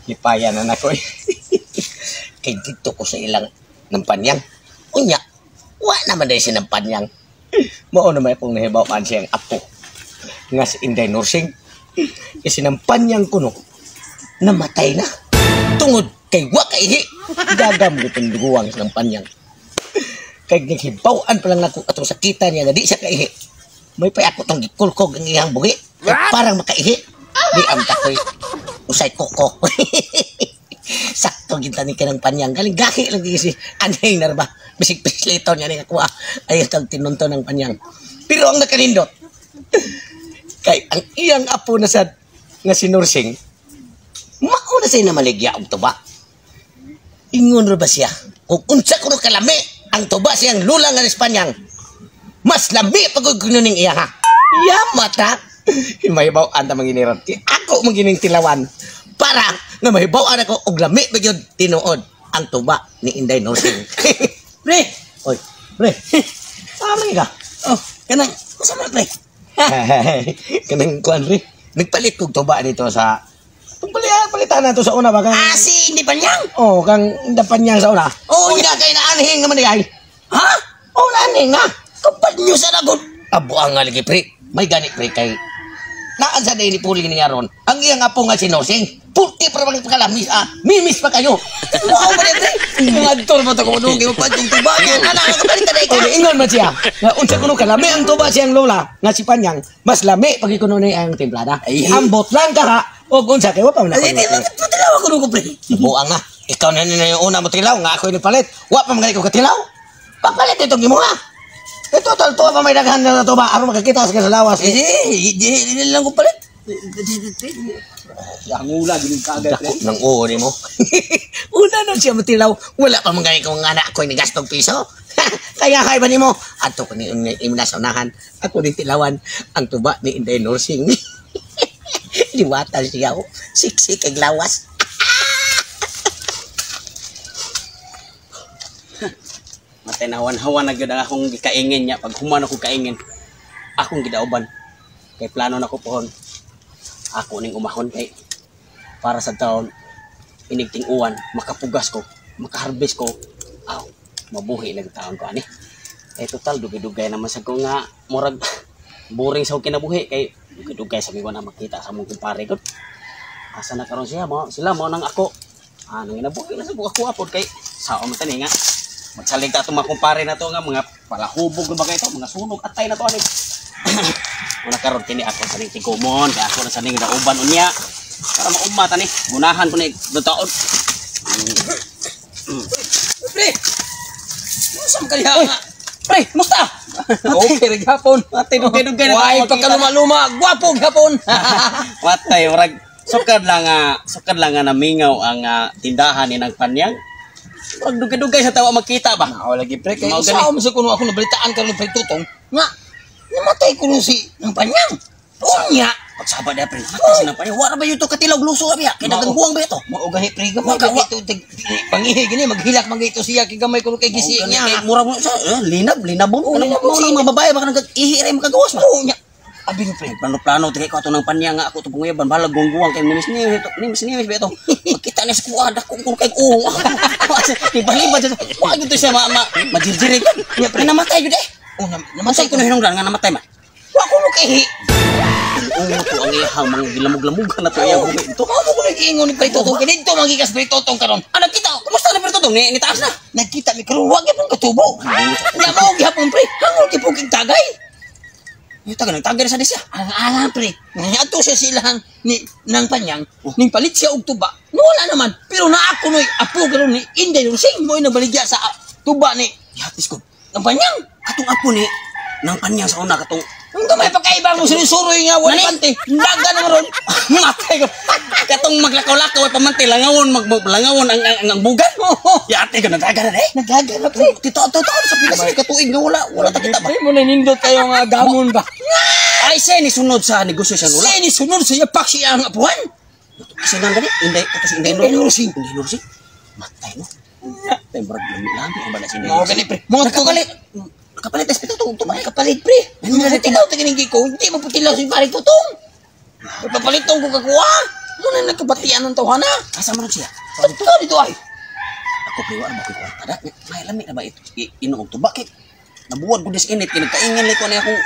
Hipayan na ako eh. Kay dito ko sa ilang ng panyang. Unya, wa naman dahil siya ng panyang. Mao naman akong nahibawaan siyang apo. Nga si Inday Nursing. Kasi ng panyang kuno, namatay na. Tungod kay wa kaihi. Gagam itong duguwang ng panyang. Kay naghibawaan pa lang ako atong sakita niya nga di siya kaihi. May pa ako tong gikulkog ang iyang buhi. Parang makaihi. Di amta ko'y usay koko. Sakto gintanin ka ng panyang. Galing gahi lang kasi anay na ba? Bisig pislito niya niya kuha. Ayaw tag tinunto ng panyang. Pero ang nakanindot, kay ang iyang apo na sa nga si Nursing, mauna siya na maligya ang tuba. Ingon ro ba siya? Kung unsa ko kalami, ang tuba siyang lula nga Espanyang. Mas labi pag gununing iya ha. Yamata. Mahibaw anta manginiron. Ako mangining tilawan para nga mahibawaan ako og lami magyud tinuod ang tuba ni Inday Nursing. Pre, Oy, pre. Tama ka. oh, kanang, kusama pre. Kanang kuan pre. Nagpalit kog tuba dito sa palitan na to sa una ba kang Si hindi pa niyang. oh kang dapan niya sa una. Oh, Unya kay naanhing naman ay. Ha? Oh naanhing na. Kapag niyo sa lagot. Abo ang nga lagi pre. May ganit pre kay naan sa day ni Puli niya ron. Ang iyang apo nga si Nursing. Pulti para magpakalamis mimis pa kayo. Wow, ba pre? Ngadtor mo to ko nugi mo pa yung tuba niya. Anak ka palit na O ingon man siya. Nga unsa kuno kalami ang tuba siyang lola nga si Panyang. Mas lami pag ikuno ni ang templada. Ay. Ambot lang ka ha. O unsa kay wa pa man ako. Hindi, tutilaw ako nugo pre. Buang na. Ikaw na yung una mo tilaw nga ako yung palit. Wa pa magaling ko katilaw. Papalit itong imo ha. Ito tuwa pa may daghan na to ba aron makakita sa lawas. Hindi lang ko palit. Langula gining kagad nang uri mo. Una na siya matilaw. Wala pa magaling ko nga anak ko ni gastong piso. Kaya kay ba nimo? Ato ko ni imo na sa unahan. Ako din tilawan ang tuba ni Inday Nursing. Liwatan siya. Siksik kay lawas. Matinawan-hawan na gyud ang akong gikaingin niya pag human ako kaingin. Akong gidauban. Kay plano na ko pohon. Ako ning umahon kay para sa taon inigting uwan makapugas ko, makaharvest ko. Aw, mabuhi lang taon ko ani. Eh total dugay-dugay naman sa ko nga murag boring sa kinabuhi kay dugay-dugay sa migo na makita sa mong kumpare ko. Asa na karon siya mo? Sila mo nang ako. Nang inabuhi na sa buka ko apod kay sao man tani nga magsalig ta itong mga kumpare na to nga mga palahubog na ba kayo ito, mga sunog atay na to ani. Muna karon kini ako sa ning tigumon, kaya ako na sa ning dauban unya para maumata ni gunahan ko ni dotaon. Pre, musam ka diha nga. Pre, musta? Okay rig hapon. Atay dugay-dugay na. Why pagka luma-luma, gwapo gapon. Watay murag sukad lang nga namingaw ang tindahan ni nang Panyang. Pag dugay-dugay sa tawa magkita ba? Ako lagi pre kay Sao mo sa kuno ako nabalitaan karon pre tutong. nga namatay ko nung si ng Panyang. Unya, pagsabad na pre. Matay si ng Panyang. Wala ba yung to katilaw luso ba? Kaya nagangguang ba ito? Maugahi pre gamay ito pangihi gini maghilak man ito siya kay gamay kuno kay gisi niya. Mura mo sa linabon. Ano mo lang mga babae baka nag-ihiray makagawas ba? Unya. Abi pre Plano tigay ko ato ng Panyang nga ako to punguyaban balag gungguang kay nimis ba ito? Makita ni sa kuha dako ko kay uong. Ibalibad sa wa gito siya majirjiri. Nya pre namatay jud eh. Namatay ko na hinungdan nga namatay man. Wa ko kay to ang ihang mga gilamog-lamugan na to iya bumi ito. Ako ko nag-iingon ni pre tutong kinito magikas pre tutong karon. Ano kita? Kumusta na pre to ni taas na? Nagkita mi karon wa gyud katubo. Nya mao gyapon pre hangol ti puging tagay. Yung taga sa disya. Ang pre, ato siya silang ni nang Panyang, ning palit siya og tuba. Wala naman, pero na ako noy apo karon ni Inday Nursing mo nabaligya sa tuba ni Yatis ko. nang Panyang. Katong apo ni nang Panyang sa una katong Ang gamay pagkaiba mo sinusuroy nga wala pante. Daga na ron. matay ko. Katong maglakaw-lakaw pamanti langawon maglangawon ang bugan. Yate ko nadaga na eh. Nagaga na pre. Tito sa Pinas ni katuig nga wala ta kita ba. Pre mo na nindot kayo nga gamon ba. Ay siya ni sunod sa negosyo siya nula. Sini sunod siya pak siya ang apuhan. Kasi nang gani Inday ito si Inday Nursing. Matay no. Tay brad lami ang bala si Inday. Mo gani pre. Mga kapalit. Kapalit es pito tumbay. kapalit pre. Ano na tinaw tingin ko, hindi mo putilaw si pare tutong. Papalitong ko kakuha. Muna nagkabatian ng tawhana. Asa man siya? Ito dito ay. Ako pre wala ba ko tada. May lamig na ba ito? Inuog tuba kay. Nabuwag ko dis init kay nagkaingan lay ko na akong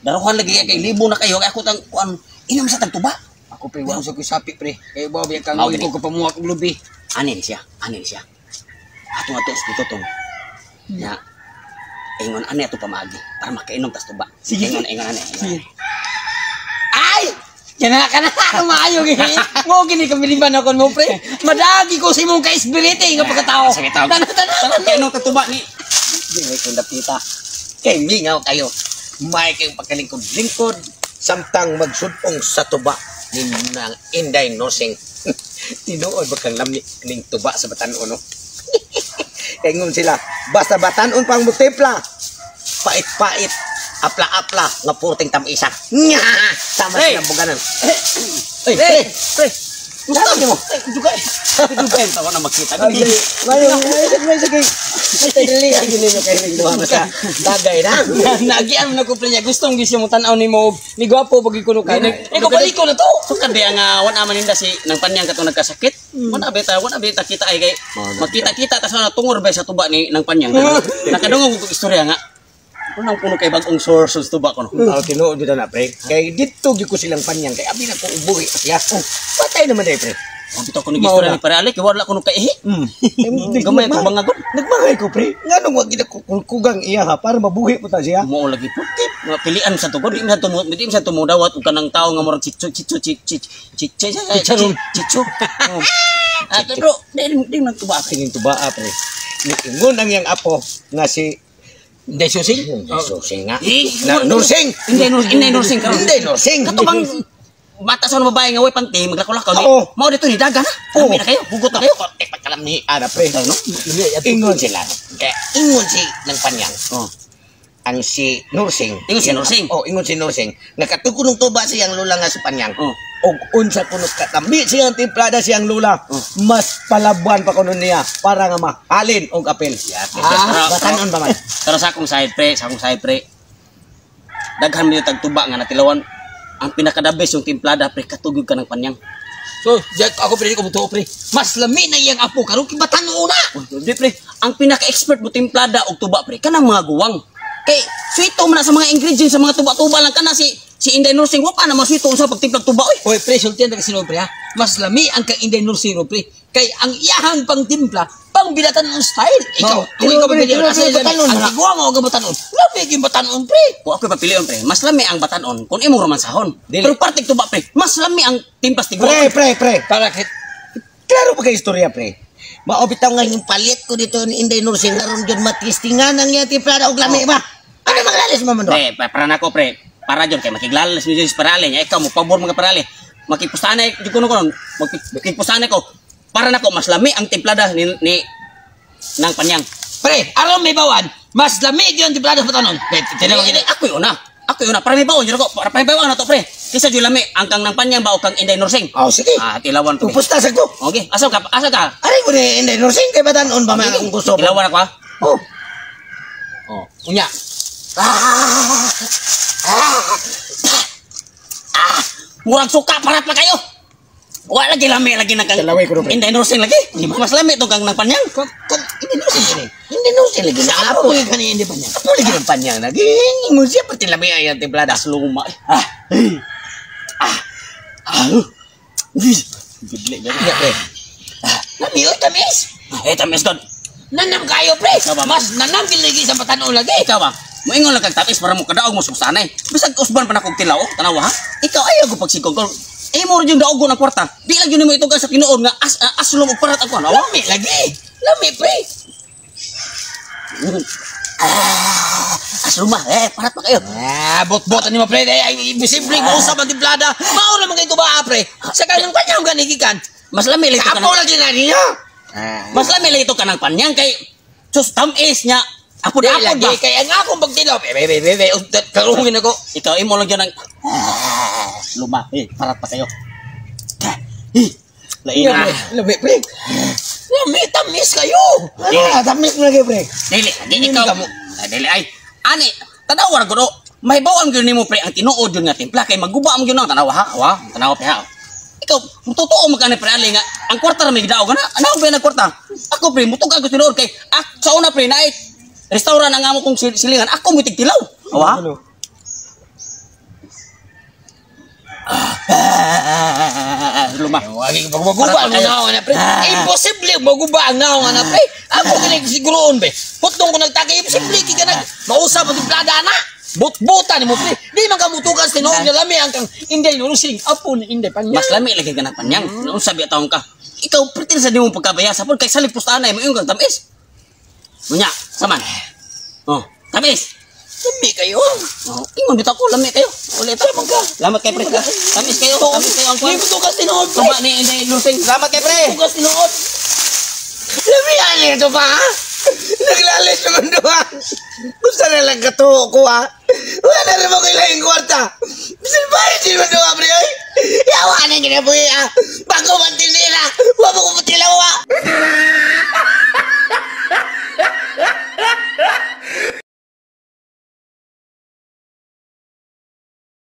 daruhan lagi kay libo na kayo kay ako tang kuan inom sa tagtuba. Ako pre wala sa ko sapi pre. Kay ba biya kang Mao, ko pamuha og lubi. Anin siya. Ato dito tong. Ya. Ingon ani ato pamagi para makainom tas tuba. Sige. Ingon ani. Sige. Ay! Yan na ka na maayo gini. Mo gini ka biliban ako mo pre. Madagi ko sa imong ka-espirite nga pagkatao. Sige tawag. Tanan. Kainom ka tuba ni. Dili ko napita. Kay mingaw kayo. May kayong pagkalingkod-lingkod samtang magsudpong sa tuba ni nang Inday Nosing. Tinuod ba kang lamni ning tuba sa Batan-on no? Kay ngon sila, basta Batan-on pang mutipla. Pait-pait, apla-apla, nga purting tamisa. Nya! Sama Hey! sila buganan. Hey! Pre! Gusto mo? Duga. Duga yung tawa na makita. Mayo, may sige. May dili ang gini mo kay nagduha sa dagay na. Nagian na ko pre niya gustong gisyo mo tan-aw nimo ni gwapo pag ikuno kay. Ikaw balik ko na to. Sukad di nga wala man ninda si nang panyang katong nagkasakit. Wala beta kita ay kay makita-kita tas na tungor ba sa tuba ni nang panyang. Nakadungog ko istorya nga. Unang puno kay bagong source sa tuba ko no. Aw tinuod dito na pre. Kay dito gyud ko silang panyang kay abi na ko ubuhi siya. Patay naman dai pre. Bitaw ko ni istorya ni Pare Ali kay wala ko no kaihi. Gamay ko bangagon. Nagmangay ko pre. Nganong wag gid ko kugang iya ha para mabuhi po ta siya. Mo lagi putik. Nga pilian sa tugod di sa tumudawat ug kanang tawo nga murag chicho. Pero di man tuba Tingin tuba pre. Ingon ang yang apo nga si Day susing. Susing nga. Eh, Nursing. Inday nursing karon. Inday Nursing. Katubang bata sa babae nga way panty maglakaw-lakaw ni. Oo. Mao dito ni daga na. Oo. Kami na kayo, hugot na kayo. Pagkalam ni Ana pre. No? Ingon sila. Kaya ingon si ng panyang. Oh. Ang si Nursing. Ingon si Nursing? Oh, ingon si Nursing. Nakatukunong tuba siyang lula nga si panyang. Oh. Og unsa kunot katambi siyang timplada siyang lula. Oh. Mas palabuan pa kuno niya para nga mahalin og apel. Batanon ba man? Pero sa akong side pre, daghan mi tagtuba nga natilawan. Ang pinaka-the best yung timplada pre katugod ka ng panyang. So, Jack, ako pre ko buto pre. Mas lami na iyang apo karon kibatan una. Di pre, ang pinaka-expert mo timplada og tuba pre kanang mga guwang. Kay sweeto man na sa mga ingredients sa mga tuba-tuba lang kana si Inday Nursing wa pa na masweeto sa pagtimplag tuba oy. Oy, pre, sultihan na kasi no, pre, ha? Mas lami ang kang Inday Nursing, pre. Kay ang iyahang pang timpla, pang bilatan ng style. Ikaw, kung ikaw pre, pagpili, pre, batanon, ang tigwa mo ang batanon. Lami yung batanon, pre. Kung ako papilion pre, mas lami ang batanon kung imong romansahon. Dili. Pero partik tuba pre, mas lami ang timplas tigwa. Pre. Para kit. Klaro pa kay istorya pre. Maobitaw nga yung palit ko dito ni Inday Nursing karon jud matistingan ang iya timplada og lami ba. Ano maglalis mo man do? Pre, para nako pre. Para jud kay makiglalas mi sa parale nya ikaw mo pabor mga parale. Makipustanay jud kuno makipustanay ko. Para nako mas lami ang timplada ni nang panyang. Pre, aron may bawan, mas lami yung timplada sa batanon. Tinaw gini. Ako yun na. Para may baon jud ako. Para may baon na to pre. Kisa jud lami ang kang nang panyang ba o kang Inday Nursing. Oh, sige. Tilawan ko. Pupusta sa ko. Okay, asa ka? Ari ko ni Inday Nursing kay batanon ba man akong gusto. Tilawan ako ha. Oh. Unya. Murag suka para pa kayo. Wala lagi lami lagi na kang Talaway ko rin. Inday Nursing lagi. Mas lami to kang nang panyang. Inday Nursing gini. Inday Nursing lagi na Apo yung kanina hindi pa niya. Apo lagi ng panyang lagi. Ingon siya pati lami ay ang timplada. Das luma. Gidli gani. Iya pre. Lami oy tamis. Tamis god. Nanam kayo, pre. Ikaw ba? Mas nanam kiligi sa batanon lagi. Ikaw ba? Moingon lang kag tapis para mo kadaog mo susanay. Bisag usban pa na kog tilaw, tanawa ha. Ikaw ayaw ko pagsikog ko. Imo rin yung daog ng kwarta. Di lang yun mo itugan sa tinuod nga aslom og parat ako. Lami lagi. Lami, pre. Asluma, parat pa kayo. Bot-botan ni mo, pre. Ay, simple ko usap ang timplada. Mao naman kayo ba, pre? Sa kanyang panyang ganigikan. Mas lami lito ka Apo lagi na niya. Mas lami lito ka ng panyang kay sus tamis niya. Ako Di na ako ba? lagi. Kaya nga akong pagtilaw. Bebe. Karungin ako. Ikaw imo lang dyan ng luma. Parat pa kayo. Laina. Lami, pre. Lami, tamis kayo. Tamis mo lagi pre. Dili, ikaw mo. Dili ay. Ani, tanawar ko do. May bawang gyud nimo pre ang tinuod yun nga timpla kay maguba mo gyud ang tanawa ha. Tanawa pa ha. Ikaw, totoo magkano pre ali nga. Ang kwarta na may gidaog na. Ano ba ang kwarta? Ako pre, mutog ako tinuod kay sa una pre night. Restaurant ang amo kong silingan. Ako mo tigtilaw. Awa? Luma. Wagi maguba ang naong na pre. Imposible maguba ang naong na pre. Ako kini siguroon be. Putong ko nagtaki imposible ki ka nag mausap mo timplada na. Bot-bota ni mo pre. Di man ka mutukan tinuod nga lami ang kang inday nurusing apo ni inday panya. Mas lami lagi ka na panyang. Noon sabi taong ka. Ikaw pretend sa di mo pagkabayasa po kay salip pustanay mo yung tamis. Munya, saman. Oh, tamis. Lami kayo. Oh, ingon bitaw ko lami kayo. Ulit ta ka. Lamat kay pre. Tamis kayo ang Di kwan. mutukan tinuod pre. Tuba ni inday lusing. Salamat kay pre. Mutukan tinuod. Lami ani ito pa. Naglalis naman doon. Gusto na lang katuho ko ha. Wala na rin mo kailangan kwarta. Silbahin din mo doon, pre. Yawanin ka na po ha. Bago mantil nila.